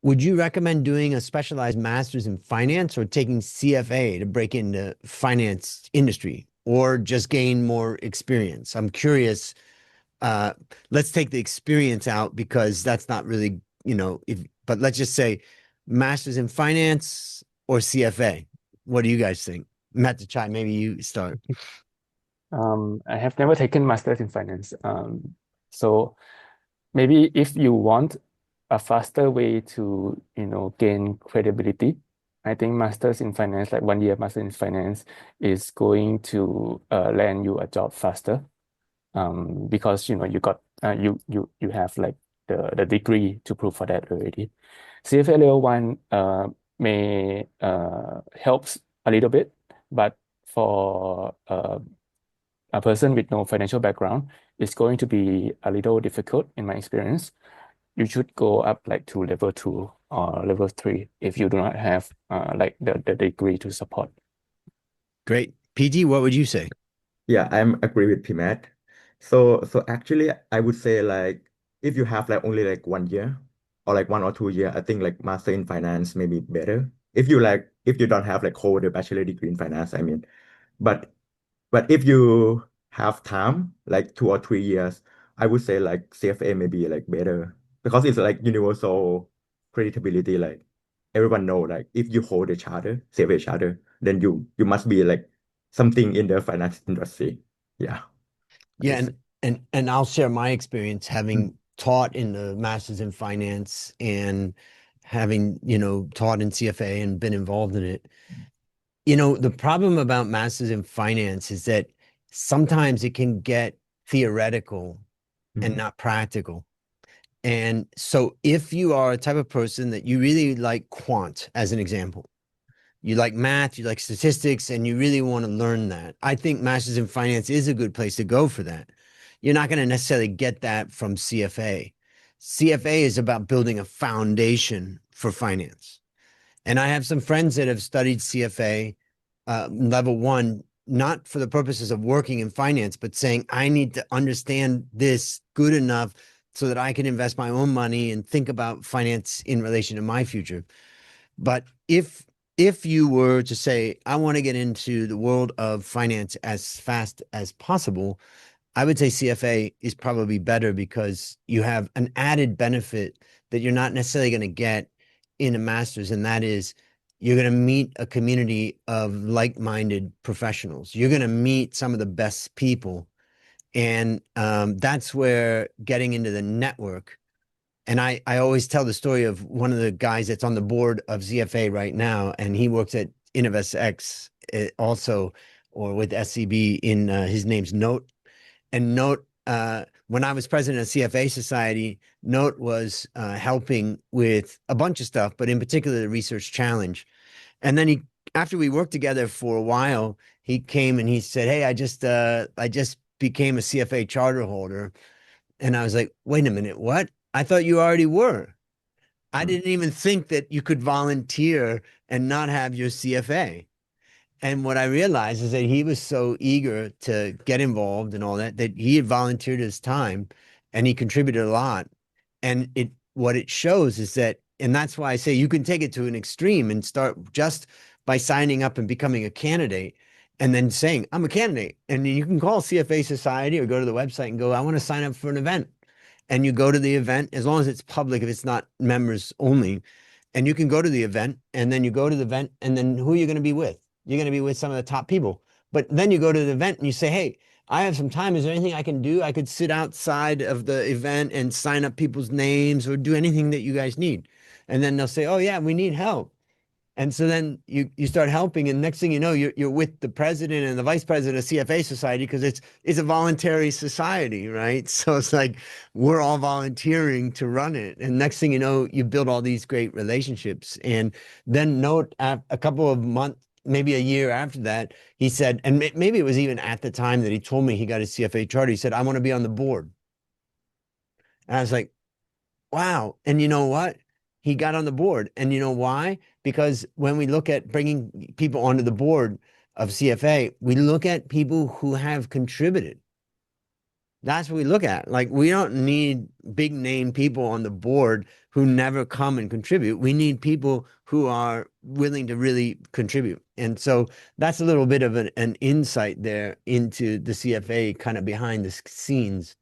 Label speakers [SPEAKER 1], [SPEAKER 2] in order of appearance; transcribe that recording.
[SPEAKER 1] would you recommend doing a specialized master's in finance or taking CFA to break into finance industry or just gain more experience? I'm curious. Uh, let's take the experience out because that's not really, but let's just say master's in finance or CFA. What do you guys think? Methichai, maybe you start.
[SPEAKER 2] I have never taken master's in finance. So maybe if you want a faster way to, gain credibility, I think master's in finance, like 1 year master in finance, is going to land you a job faster. Because you got you have like the degree to prove for that already. CFA level one may helps a little bit, but for a person with no financial background, it's going to be a little difficult in my experience. You should go up like to level two or level three if you do not have like the degree to support.
[SPEAKER 1] Great. PG, what would you say?
[SPEAKER 3] Yeah, I'm agree with Pimat. So actually, I would say like if you have like only like 1 year or like 1 or 2 year, I think like master in finance may be better. If you don't have like hold a bachelor degree in finance, I mean, but but if you have time, like 2 or 3 years, I would say like CFA may be like better because it's like universal creditability. Like everyone know, like if you hold a charter, CFA charter, then you must be like something in the finance industry. Yeah, I
[SPEAKER 1] Yeah,
[SPEAKER 3] say.
[SPEAKER 1] and I'll share my experience
[SPEAKER 3] Mm.
[SPEAKER 1] having taught in the Masters in Finance and having, taught in CFA and been involved in it. The problem about Masters in Finance is that sometimes it can get theoretical and
[SPEAKER 3] Mhm.
[SPEAKER 1] not practical. And so if you are a type of person that you really like quant, as an example, you like math, you like statistics, and you really want to learn that. I think Masters in Finance is a good place to go for that. You're not going to necessarily get that from CFA. CFA is about building a foundation for finance. And I have some friends that have studied CFA level one, not for the purposes of working in finance, but saying, I need to understand this good enough so that I can invest my own money and think about finance in relation to my future. But if you were to say, I want to get into the world of finance as fast as possible, I would say CFA is probably better because you have an added benefit that you're not necessarily going to get in a master's, and that is you're going to meet a community of like-minded professionals. You're going to meet some of the best people, and that's where getting into the network. And I always tell the story of one of the guys that's on the board of CFA right now, and he works at InnovestX also, or with SCB in his name's Note. And Note, when I was president of CFA Society, Note was helping with a bunch of stuff, but in particular the research challenge. And then after we worked together for a while, he came and he said, "Hey, I just became a CFA charter holder." And I was like, "Wait a minute, what? I thought you already were." I
[SPEAKER 3] Mm.
[SPEAKER 1] didn't even think that you could volunteer and not have your CFA. And what I realized is that he was so eager to get involved and all that, that he had volunteered his time and he contributed a lot. And what it shows is that, and that's why I say you can take it to an extreme and start just by signing up and becoming a candidate and then saying, I'm a candidate. And you can call CFA Society or go to the website and go, I want to sign up for an event. And you go to the event, as long as it's public, if it's not members only, and you can go to the event, and then you go to the event, and then who are you going to be with? You're going to be with some of the top people. But then you go to the event and you say, hey, I have some time. Is there anything I can do? I could sit outside of the event and sign up people's names or do anything that you guys need. And then they'll say, oh, yeah, we need help. And so then you start helping, and next thing you know, you're with the president and the vice president of CFA Society because it's a voluntary society, right? So it's like we're all volunteering to run it, and next thing you know, you build all these great relationships. And then note a couple of months, maybe a year after that, he said, and maybe it was even at the time that he told me he got his CFA charter. He said, "I want to be on the board," and I was like, wow. And you know what? He got on the board. And you know why? Because when we look at bringing people onto the board of CFA, we look at people who have contributed. That's what we look at. Like, we don't need big name people on the board who never come and contribute. We need people who are willing to really contribute. And so that's a little bit of an insight there into the CFA kind of behind the scenes